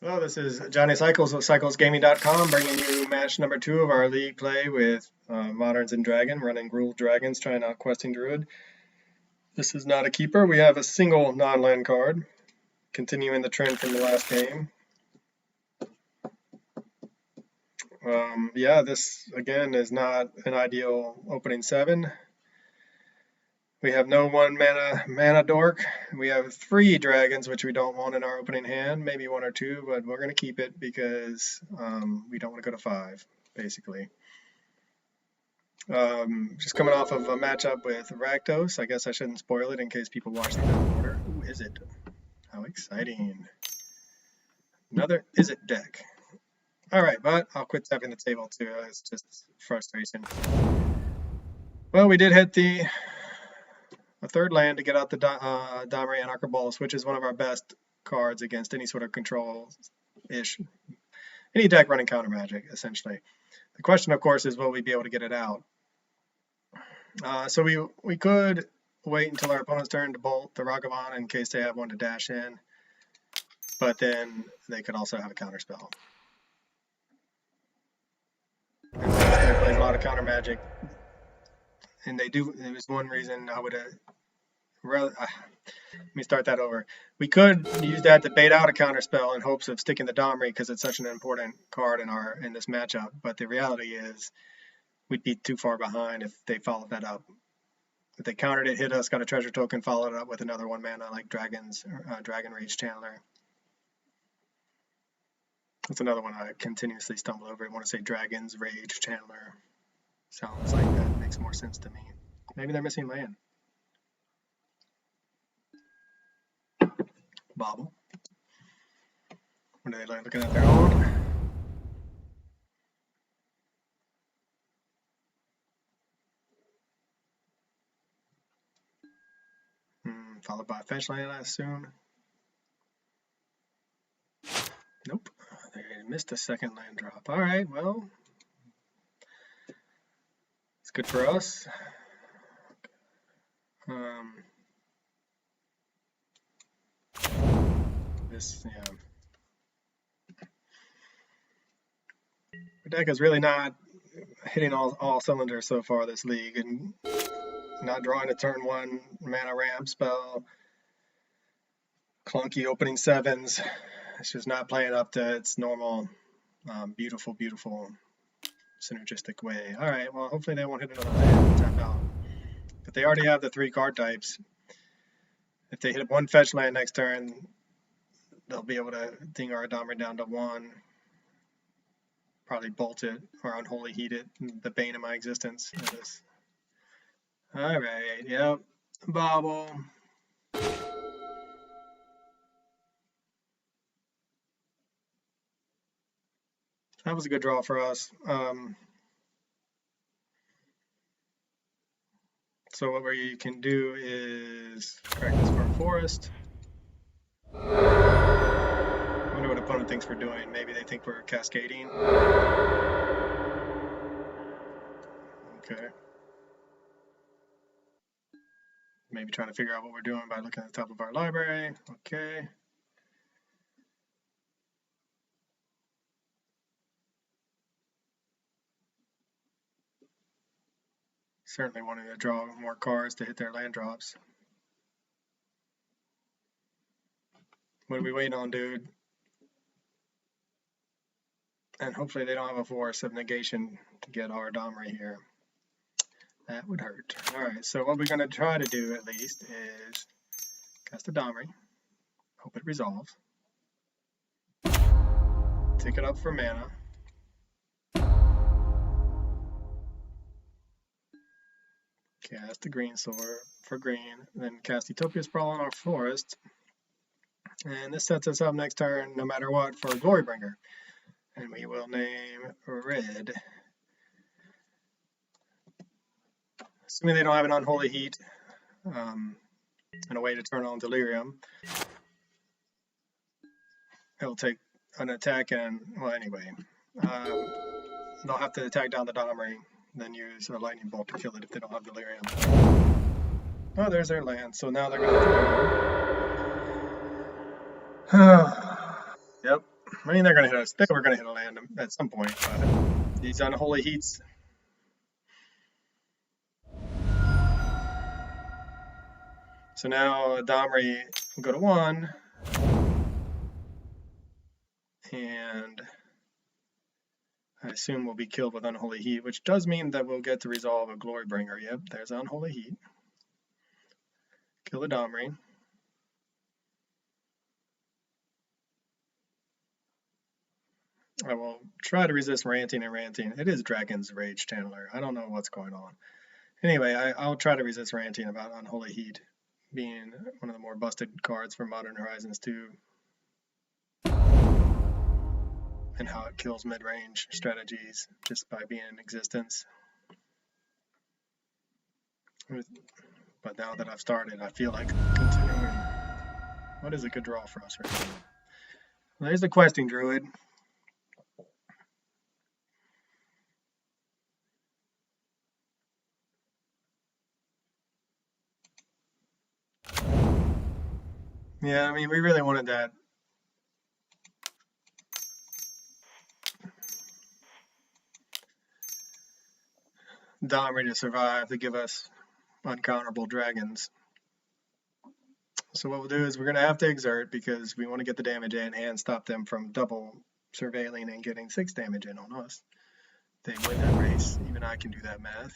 Hello, this is Johnny Cycles of CyclesGaming.com, bringing you match number 2 of our league play with Moderns and Dragon, running Gruul Dragons, trying out Questing Druid. This is not a keeper. We have a single non-land card, continuing the trend from the last game. Yeah, this, again, is not an ideal opening 7. We have no 1 mana dork. We have 3 dragons, which we don't want in our opening hand, maybe 1 or 2, but we're going to keep it because we don't want to go to 5, basically. Just coming off of a matchup with Rakdos. I guess I shouldn't spoil it in case people watch the film order. Who is it? How exciting. Another Izzet deck. Alright, but I'll quit tapping the table too. It's just frustration. Well, we did hit a 3rd land to get out the Domri and Archibaldus, which is one of our best cards against any sort of control-ish, any deck running counter magic, essentially. The question, of course, is will we be able to get it out? So we could wait until our opponent's turn to bolt the Ragavan in case they have one to dash in, but then they could also have a counter spell. And they play a lot of counter magic, and they do. There was one reason I would have. Let me start that over. We could use that to bait out a counter spell in hopes of sticking the Domri because it's such an important card in this matchup. But the reality is we'd be too far behind if they followed that up. If they countered it, hit us, got a treasure token, followed it up with another 1 mana like Dragon Rage Channeler. That's another one I continuously stumble over. I want to say Dragon's Rage Channeler. Sounds like that makes more sense to me. Maybe they're missing land. Bobble. What are they looking at their own? Followed by a fetch land, I assume. Nope. They missed a 2nd land drop. Alright, well. It's good for us. Yeah. The deck is really not hitting all cylinders so far this league, and not drawing a turn 1 mana ramp spell, clunky opening 7s. It's just not playing up to its normal, beautiful synergistic way. Alright, well, hopefully they won't hit another land, tap out. But they already have the 3 card types. If they hit 1 fetch land next turn, they'll be able to ding our Domri down to 1. Probably bolt it or unholy heat it. The bane of my existence. Alright, yep. Bobble. That was a good draw for us. So what we can do is correct this for a forest. I wonder what opponent thinks we're doing. Maybe they think we're cascading. Okay. Maybe trying to figure out what we're doing by looking at the top of our library. Okay. Certainly wanting to draw more cards to hit their land drops. What are we waiting on, dude? And hopefully they don't have a force of negation to get our Domri here. That would hurt. Alright, so what we're going to try to do at least is cast a Domri. Hope it resolves. Take it up for mana. Cast the green sword for green. Then cast Utopia Sprawl on our forest. And this sets us up next turn, no matter what, for Glorybringer. And we will name red. Assuming they don't have an Unholy Heat and a way to turn on Delirium. He'll take an attack and, well, anyway. They'll have to attack down the Domri, then use a Lightning Bolt to kill it if they don't have Delirium. Oh, there's their land. So now they're going to... Yep. I mean, they're going to hit us. They were going to hit a land at some point, but these unholy heats. So now Domri will go to 1. And I assume we'll be killed with Unholy Heat, which does mean that we'll get to resolve a Glorybringer. Yep, there's Unholy Heat. Kill the Domri. I will try to resist ranting and ranting. It is Dragon's Rage Channeler. I don't know what's going on. Anyway, I'll try to resist ranting about Unholy Heat being one of the more busted cards for Modern Horizons 2. And how it kills mid-range strategies just by being in existence. But now that I've started, I feel like continuing. What is a good draw for us right now? Well, there's the questing Druid. Yeah, I mean, we really wanted that. Domri to survive to give us uncounterable dragons. So what we'll do is we're going to have to exert because we want to get the damage in and stop them from double surveilling and getting 6 damage in on us. They win that race. Even I can do that math.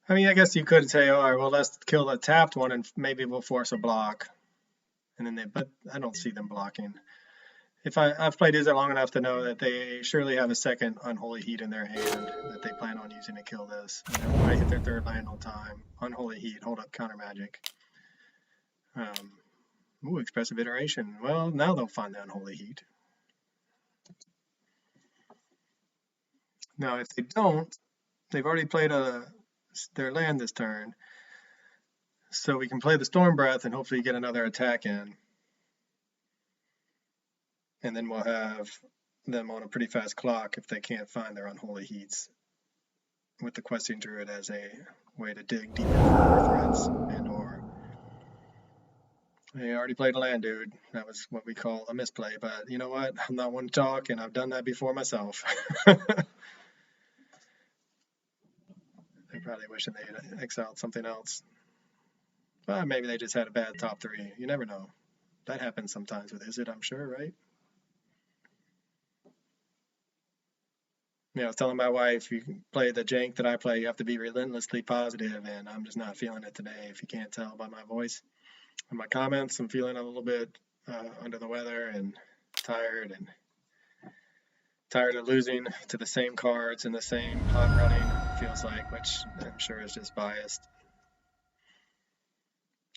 I mean, I guess you could say, all right, well, let's kill the tapped one and maybe we'll force a block. And then but I don't see them blocking. I've played Izzet long enough to know that they surely have a second Unholy Heat in their hand that they plan on using to kill this. And they'll probably hit their 3rd land on time. Unholy Heat, hold up, counter magic. Ooh, expressive iteration. Well, now they'll find the Unholy Heat. Now, if they don't, they've already played their land this turn. So we can play the Storm Breath and hopefully get another attack in. And then we'll have them on a pretty fast clock if they can't find their Unholy Heats, with the Questing Druid as a way to dig deeper for more threats and/or. They already played a land, dude. That was what we call a misplay, but you know what? I'm not one to talk, and I've done that before myself. They're probably wishing they had exiled something else. But maybe they just had a bad top 3. You never know. That happens sometimes with Izzet, I'm sure, right? I was telling my wife, you play the jank that I play, you have to be relentlessly positive, and I'm just not feeling it today, if you can't tell by my voice and my comments. I'm feeling a little bit under the weather and tired of losing to the same cards and the same hot running, feels like, which I'm sure is just biased.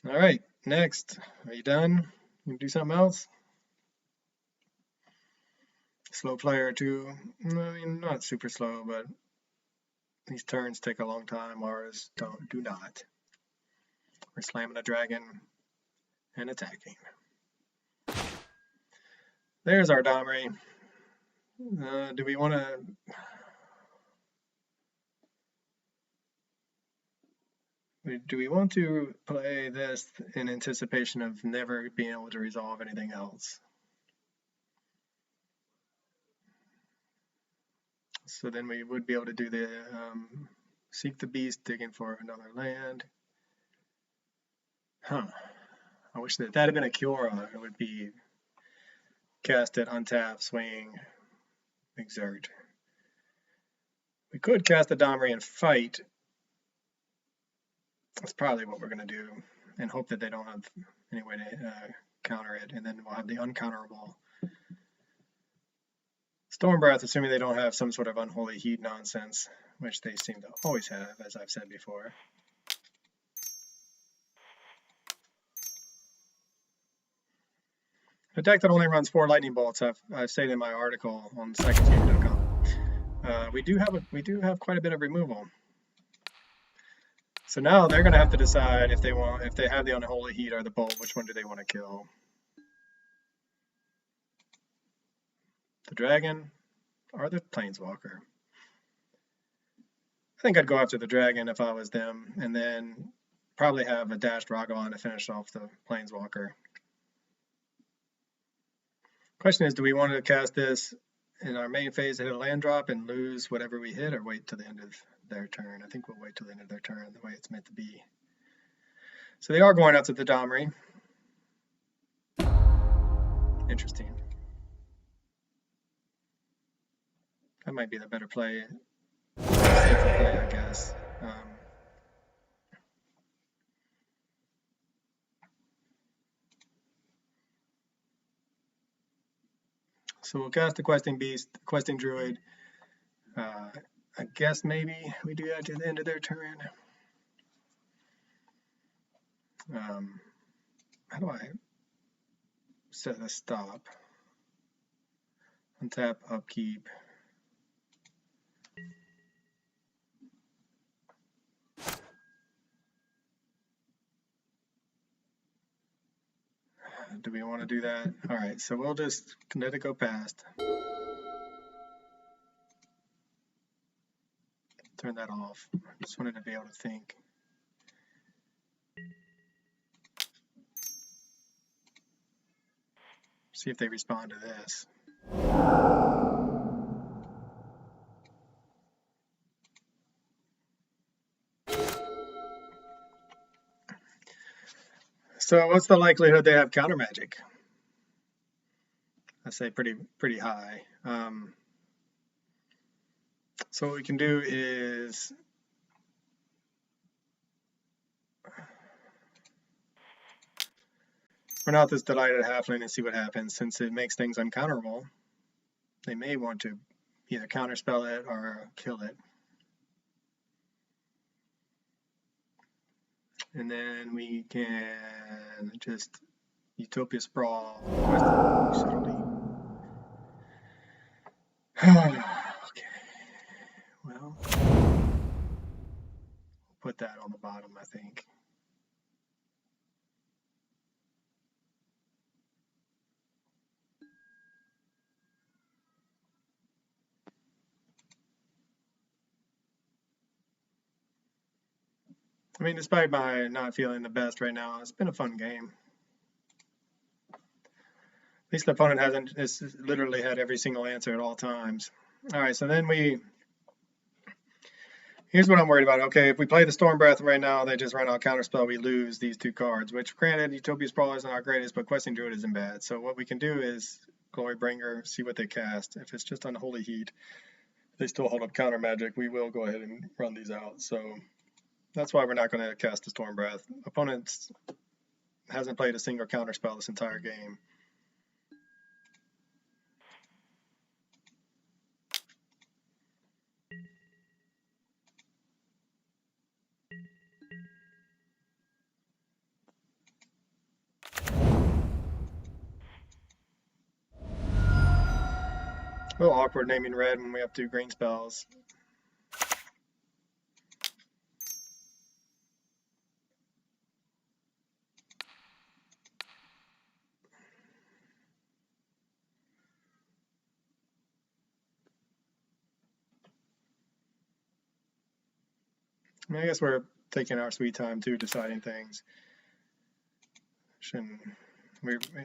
All right, next. Are you done? You do something else? Slow player too. I mean, not super slow, but these turns take a long time. Ours do not. We're slamming a dragon and attacking. There's our Domri. Do we want to... Do we want to play this in anticipation of never being able to resolve anything else? So then we would be able to do the Seek the Beast, digging for another land. Huh. I wish that had been a Kiora. It would be cast it, untap, swing, exert. We could cast the Domri and fight. That's probably what we're going to do, and hope that they don't have any way to counter it, and then we'll have the uncounterable Storm Breath, assuming they don't have some sort of Unholy Heat nonsense, which they seem to always have, as I've said before. A deck that only runs 4 lightning bolts, I've stated in my article on secondsgame.com. We do have quite a bit of removal. So now they're going to have to decide if they have the Unholy Heat or the Bolt, which one do they want to kill? The Dragon or the Planeswalker? I think I'd go after the Dragon if I was them, and then probably have a dashed Ragavan to finish off the Planeswalker. Question is, do we want to cast this in our main phase to hit a land drop and lose whatever we hit, or wait till the end of their turn? I think we'll wait till the end of their turn, the way it's meant to be. So they are going out to the Domri. Interesting. That might be the better play. Safer play, I guess. So we'll cast the Questing Beast, Questing Druid. I guess maybe we do that to the end of their turn. How do I set a stop? Untap, upkeep. Do we want to do that? All right, so we'll just let it go past. Turn that off. I just wanted to be able to think. See if they respond to this. So what's the likelihood they have counter magic? I say pretty high. So what we can do is run out this Delighted Halfling and see what happens. Since it makes things uncounterable, they may want to either counterspell it or kill it. And then we can just Utopia Sprawl. Okay, well, put that on the bottom, I think. I mean, despite my not feeling the best right now, it's been a fun game. At least the opponent has literally had every single answer at all times. All right, so then here's what I'm worried about. Okay, if we play the Storm Breath right now, they just run out Counterspell, we lose these two cards, which granted, Utopia Sprawl isn't our greatest, but Questing Druid isn't bad. So what we can do is Glorybringer, see what they cast. If it's just Unholy Heat, they still hold up counter magic, we will go ahead and run these out. So that's why we're not going to cast the Storm Breath. Opponent hasn't played a single counter spell this entire game. A little awkward naming red when we have two green spells. I mean, I guess we're taking our sweet time too, deciding things.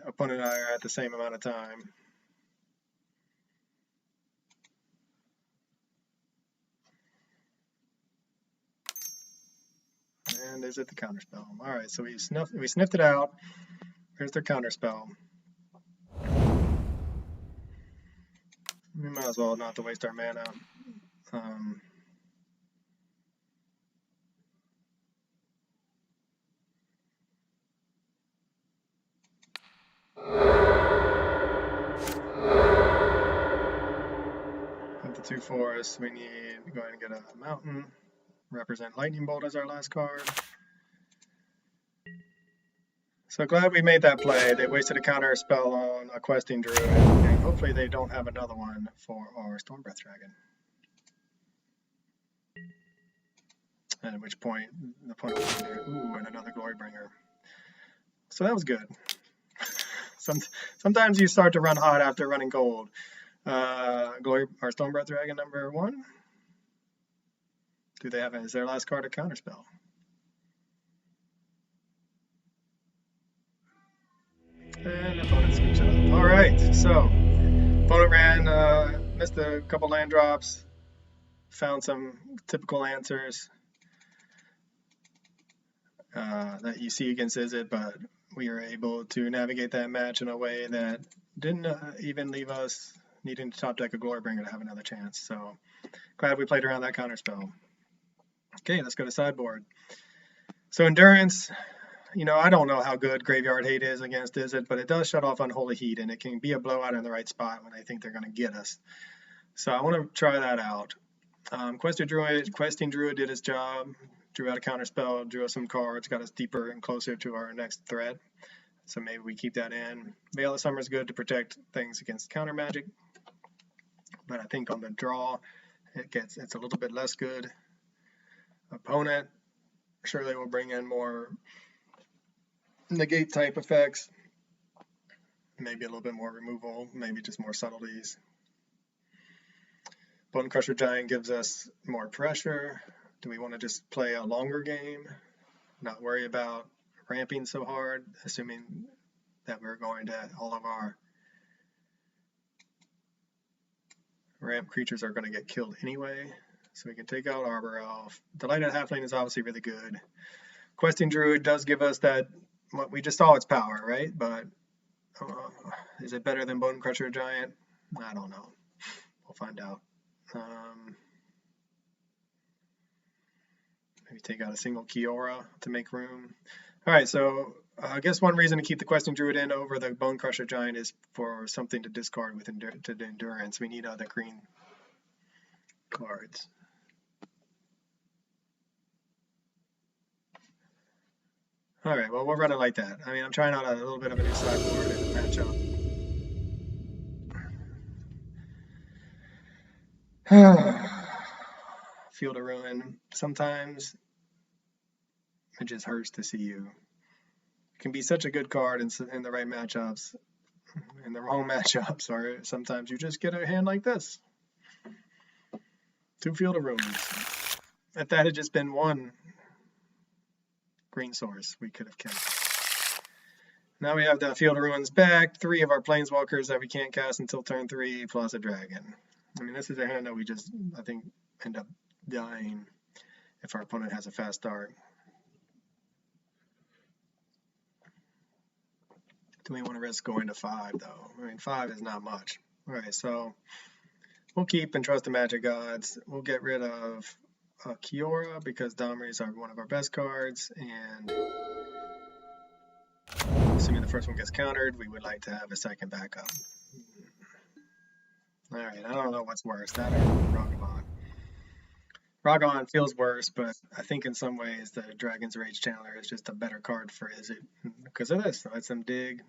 Opponent and I are at the same amount of time. And there's the counterspell. All right, so we sniffed it out. Here's their counterspell. We might as well not to waste our mana. With the two forests, we need to go ahead and get a mountain. Represent Lightning Bolt as our last card. So glad we made that play. They wasted a counter spell on a Questing Druid, and hopefully they don't have another one for our Storm Breath Dragon. At which point the opponent will be there. Ooh, and another Glorybringer. So that was good. Sometimes you start to run hot after running gold. Glory or Stonebreath Dragon number 1. Do they have? Is their last card a counterspell? And the opponent switches up. All right, so opponent ran, missed a couple land drops, found some typical answers that you see against Izzet, but we were able to navigate that match in a way that didn't even leave us needing to top deck a Glorybringer to have another chance. So glad we played around that counterspell. Okay, let's go to sideboard. So Endurance, you know, I don't know how good Graveyard Hate is against Izzet, but it does shut off Unholy Heat, and it can be a blowout in the right spot when I think they're going to get us. So I want to try that out. Questing Druid did his job, drew out a counterspell, drew us some cards, got us deeper and closer to our next threat. So maybe we keep that in. Veil of Summer is good to protect things against counter magic, but I think on the draw, it's a little bit less good. Opponent, surely will bring in more negate type effects, maybe a little bit more removal, maybe just more subtleties. Bone Crusher Giant gives us more pressure. Do we want to just play a longer game, not worry about ramping so hard, assuming that we're going to, all of our ramp creatures are going to get killed anyway? So we can take out Arbor Elf. Delighted Halfling is obviously really good. Questing Druid does give us that, what we just saw its power, right? But is it better than Bone Crusher Giant? I don't know. We'll find out. Maybe take out a single Kiora to make room. All right, so I guess one reason to keep the Questing Druid in over the Bone Crusher Giant is for something to discard with Endurance. We need other green cards. All right, well, we'll run it like that. I mean, I'm trying out a little bit of a new sideboard in the matchup. Field of Ruin. Sometimes it just hurts to see you. It can be such a good card in the right matchups. In the wrong matchups, or sometimes you just get a hand like this. 2 Field of Ruins. If that had just been 1 green source, we could have kept. Now we have the Field of Ruins back, 3 of our Planeswalkers that we can't cast until turn 3, plus a dragon. I mean, this is a hand that we just, I think, end up dying if our opponent has a fast start. Do we want to risk going to 5, though? I mean, 5 is not much. All right, so we'll keep and trust the Magic Gods. We'll get rid of Kiora because Domries are one of our best cards, and assuming the first one gets countered, we would like to have a second backup. All right, I don't know what's worse, that or Ragavan. Ragavan feels worse, but I think in some ways the Dragon's Rage Channeler is just a better card for Izzet because of this. Lets them dig,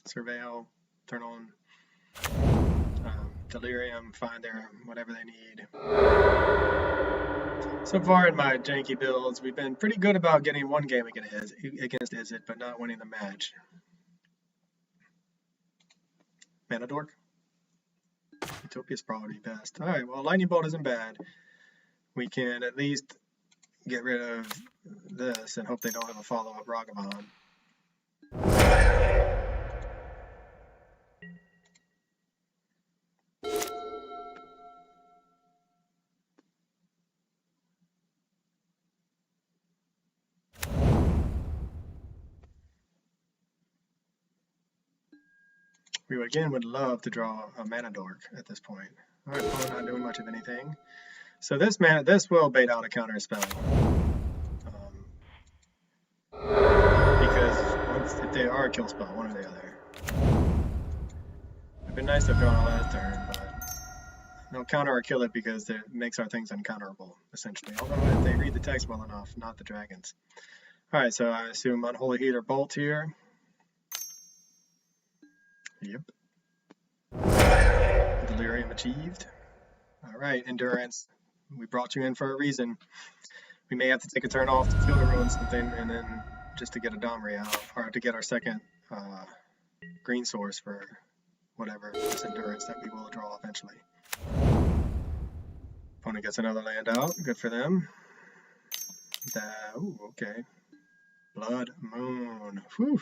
surveil, turn on Delirium, find their whatever they need. So far in my janky builds, we've been pretty good about getting 1 game against Izzet, but not winning the match. Mana Dork? Utopia's probably best. Alright, well, Lightning Bolt isn't bad. We can at least get rid of this and hope they don't have a follow-up Ragavan. We would love to draw a Mana Dork at this point. Alright, well, not doing much of anything. So this will bait out a counter spell. Because if they are a kill spell, one or the other. It'd been nice to have drawn a last turn, but they'll counter or kill it because it makes our things uncounterable, essentially. Although if they read the text well enough, not the dragons. Alright, so I assume Unholy Heat or Bolt here. Yep. Delirium achieved. Alright, Endurance. We brought you in for a reason. We may have to take a turn off to field to ruin something, and then just to get a Domri out, or to get our second green source for whatever this endurance that we will draw eventually. Opponent gets another land out. Good for them. Ooh, okay. Blood Moon. Whew.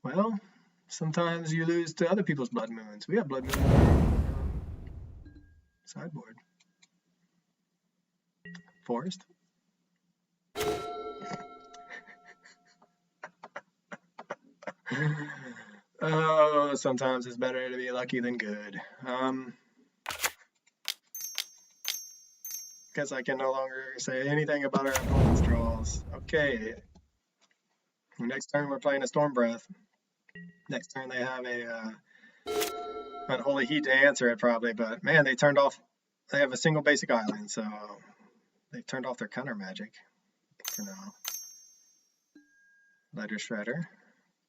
Well, sometimes you lose to other people's Blood Moons. We have Blood Moon on our sideboard. Forest. Oh, sometimes it's better to be lucky than good. Guess I can no longer say anything about our opponent's draws. Okay. Next turn we're playing a Storm Breath. Next turn they have a Unholy Heat to answer it probably, but man, they have a single basic island, so they turned off their counter magic for now. Ledger Shredder.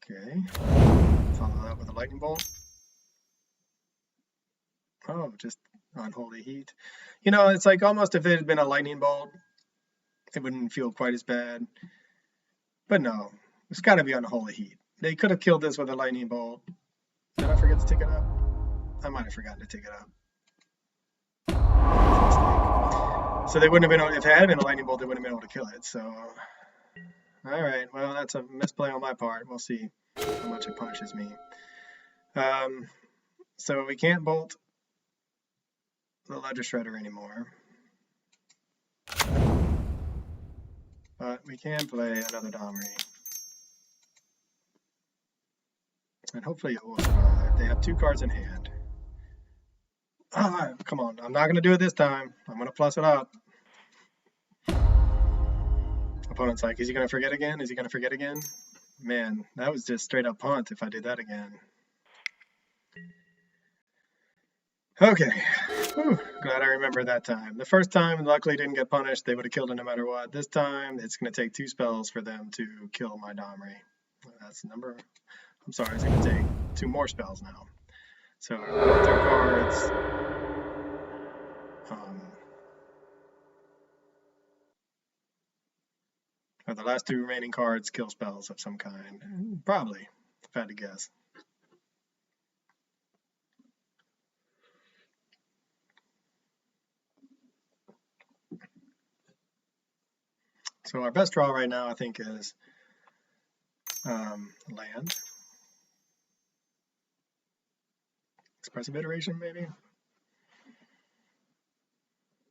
Okay. Follow that with a Lightning Bolt. Oh, just Unholy Heat. You know, it's like almost if it had been a Lightning Bolt, it wouldn't feel quite as bad. But no, it's got to be Unholy Heat. They could have killed this with a Lightning Bolt. Did I forget to tick it up? I might have forgotten to tick it up. So they wouldn't have been, if it had been a Lightning Bolt, they wouldn't have been able to kill it. So, all right, well, that's a misplay on my part. We'll see how much it punishes me. So we can't bolt the Ledger Shredder anymore. But we can play another Domri. And hopefully it will survive. They have 2 cards in hand. Ah, come on. I'm not going to do it this time. I'm going to plus it up. Opponent's like, is he going to forget again? Is he going to forget again? Man, that was just straight up punt if I did that again. Okay. Whew, glad I remember that time. The first time, luckily didn't get punished. They would have killed it no matter what. This time, it's going to take 2 spells for them to kill my Domri. That's number... I'm sorry, it's going to take 2 more spells now. So both their cards... or the last 2 remaining cards kill spells of some kind. Probably, if I had to guess. So our best draw right now, I think, is land. Expressive Iteration, maybe?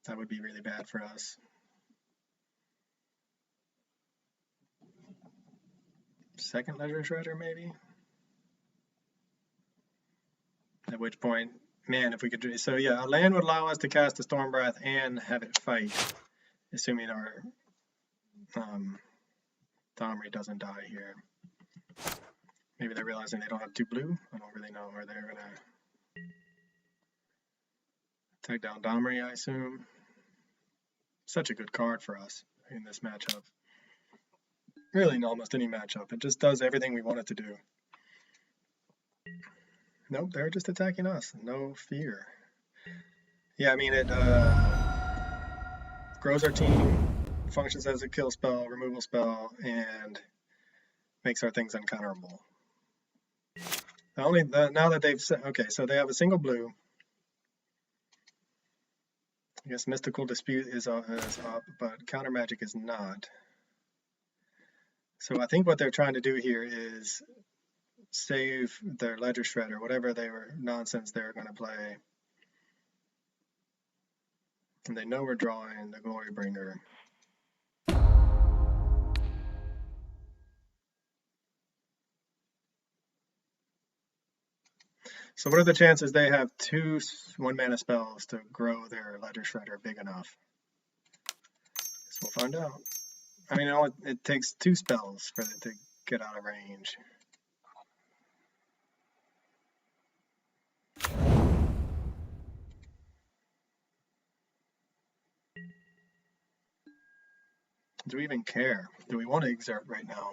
That would be really bad for us. Second Ledger Shredder, maybe? At which point, man, if we could do... So yeah, a land would allow us to cast a Storm Breath and have it fight, assuming our Domri doesn't die here. Maybe they're realizing they don't have 2 blue. I don't really know. Or they're gonna take down Domri, I assume. Such a good card for us in this matchup. Really in almost any matchup. It just does everything we want it to do. Nope, they're just attacking us. No fear. Yeah, I mean, it grows our team, functions as a kill spell, removal spell, and makes our things uncounterable. Now that they've said, okay, so they have a single blue. I guess Mystical Dispute is up, but Counter Magic is not. So I think what they're trying to do here is save their Ledger Shredder, whatever nonsense they're going to play. And they know we're drawing the Glorybringer. So what are the chances they have 2 1-mana spells to grow their Ledger Shredder big enough? Guess we'll find out. I mean, it takes 2 spells for it to get out of range. Do we even care? Do we want to exert right now?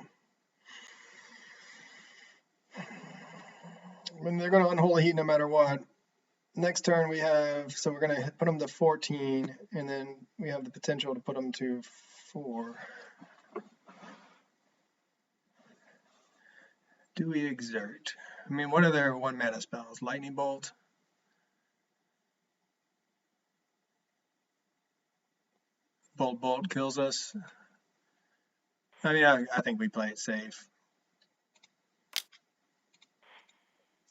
When they're going to Unholy Heat no matter what, Next turn we have, so we're going to put them to 14, and then we have the potential to put them to 4. Do we exert? I mean, what are their 1 mana spells? Lightning Bolt? Bolt kills us. I mean, I think we play it safe.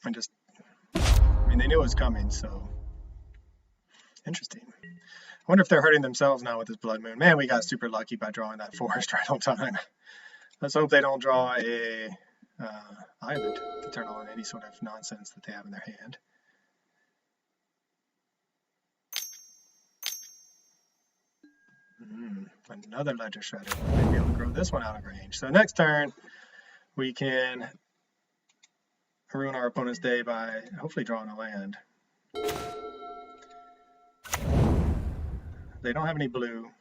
And just, I mean, they knew it was coming, so interesting. I wonder if they're hurting themselves now with this Blood Moon. Man, we got super lucky by drawing that forest right on time. Let's hope they don't draw a island to turn on any sort of nonsense that they have in their hand. Another Ledger Shredder. Might be able to grow this one out of range. So next turn, we can ruin our opponent's day by hopefully drawing a land. They don't have any blue.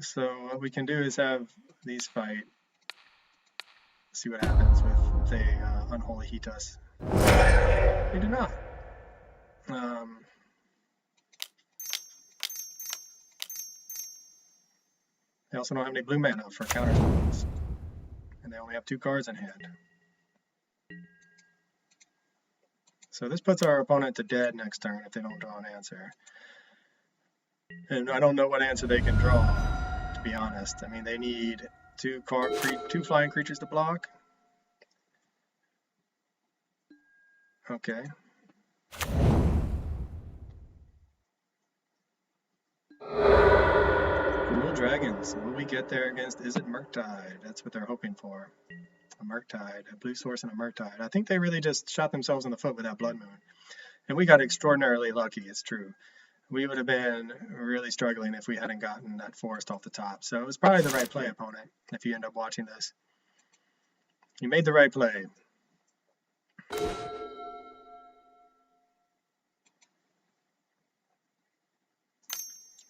So what we can do is have these fight. See what happens if they Unholy Heat us. They do not. They also don't have any blue mana for counter spells. And they only have 2 cards in hand. So this puts our opponent to dead next turn if they don't draw an answer. And I don't know what answer they can draw, to be honest. I mean, they need 2 flying creatures to block. Okay. Gruul Dragons. Will we get there against Izzet Murktide? That's what they're hoping for. A Murktide, a blue source and a Murktide. I think they really just shot themselves in the foot with that Blood Moon. And we got extraordinarily lucky, it's true. We would have been really struggling if we hadn't gotten that forest off the top. So it was probably the right play, opponent, if you end up watching this. You made the right play.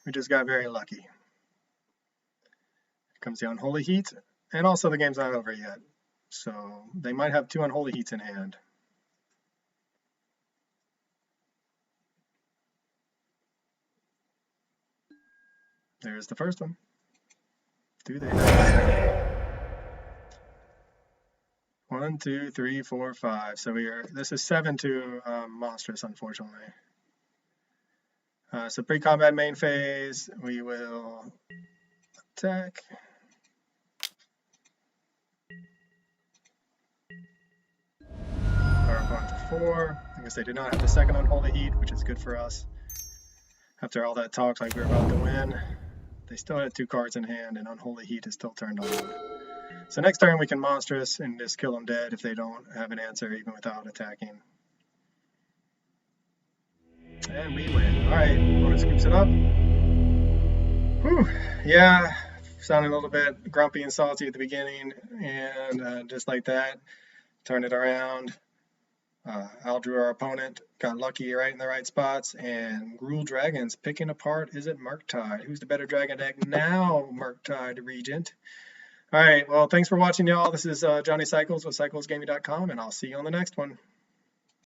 We just got very lucky. Here comes the Unholy Heat, and also the game's not over yet. So they might have 2 Unholy Heats in hand. There's the first one. Do they have a second? 1, 2, 3, 4, 5. So this is 7 to monstrous, unfortunately. So pre-combat main phase, we will attack. Our opponent to 4. I guess they did not have the second Unholy Heat, which is good for us. After all that talk like we're about to win, they still had 2 cards in hand, and Unholy Heat is still turned on. So next turn we can monstrous and just kill them dead if they don't have an answer, even without attacking. And we win. Alright, opponent scoops it up. Whew, yeah, sounded a little bit grumpy and salty at the beginning, and just like that, turn it around. Outdrew our opponent, got lucky right in the right spots, and Gruul Dragons picking apart Izzet Murktide. Who's the better dragon deck now, Murktide Regent? Alright, well, thanks for watching, y'all. This is Johnny Cycles with CyclesGaming.com, and I'll see you on the next one.